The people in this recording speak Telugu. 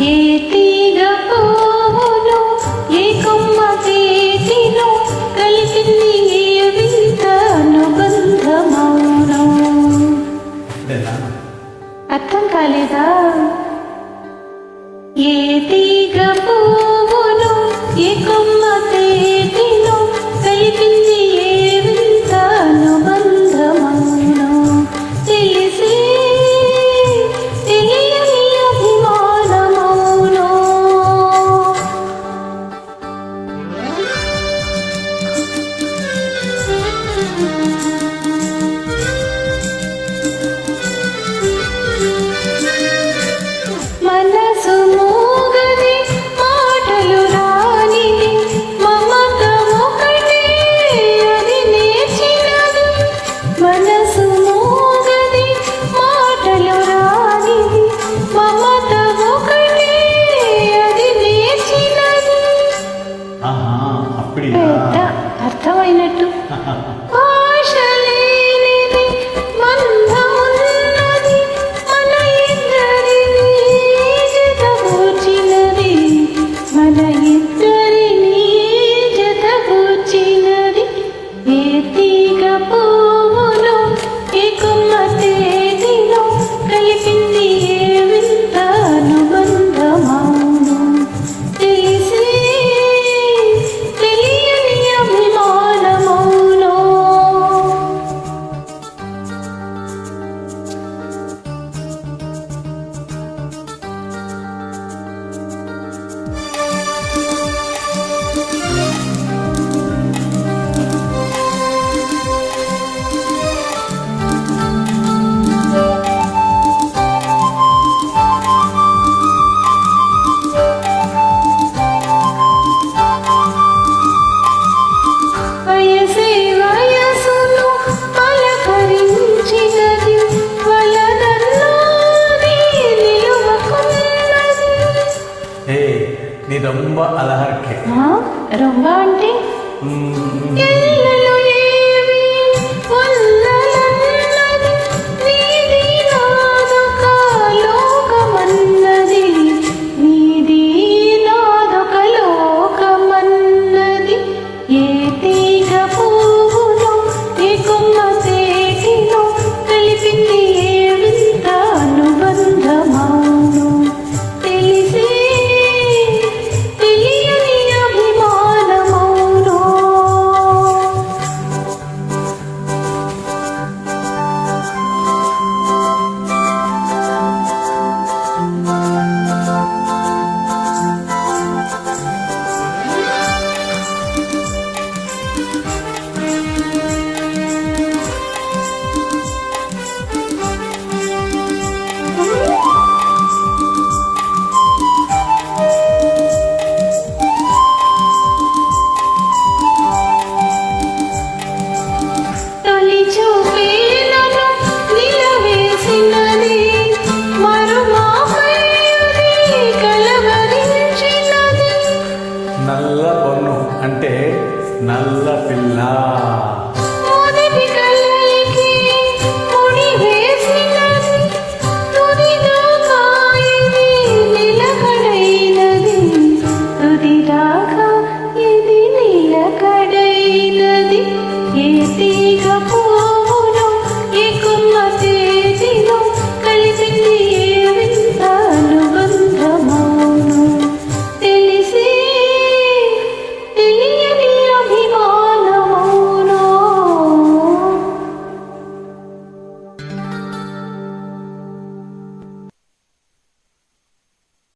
ఏ తీగ పువ్వును ఏ కొమ్మ తేటిను కలిసింది ఏ వింత అనుబంధమౌను. అర్థం కాలేదా? ఏ తీగ పువ్వును ఏ కొమ్మ తేటిను కలిపింది ఏ వింత అనుబంధమౌను. తెలిసి తెలియని అభిమానమౌను. మనసు మూగది మాటలు రానిది మమత ఒకటే అది నేర్చినది. మనసు మూగది మాటలు రానిది మమత ఒకటే అది నేర్చినది. పెద్ద అర్థమైనట్టు. భాష లేనిది బంధమున్నది మన ఇద్దరిని జతకూర్చినది. మన ఇద్దరిని జతకూర్చినది. ఏ తీగ పువ్వును ఏ కొమ్మ తేటిను కలిపింది ఏ వింత అనుబంధమౌను. తెలిసి తెలియని అభిమానమౌను. వయసే వయసును పలకరించినది వలదన్నది నిలువకున్నది. நீ ரொம்ப அழகா இருக்கே. రొంబ అంటే ఎల్లలు ఏవి వల్లలన్నది నీది నాదొక లోకమన్నది. నీది నాదొక లోకమన్నది. ఏ తీగ పువ్వును ఏ కొమ్మ తేటిను కలిపింది ఏ వింత అనుబంధమౌను. తెలిసి తెలియని అభిమానమౌను. తొలి చూపే నన్ను నిలవేసినది మరుమాపై అది కలవరించినది. నల్ల పొన్ను అంటే నల్ల పిల్ల.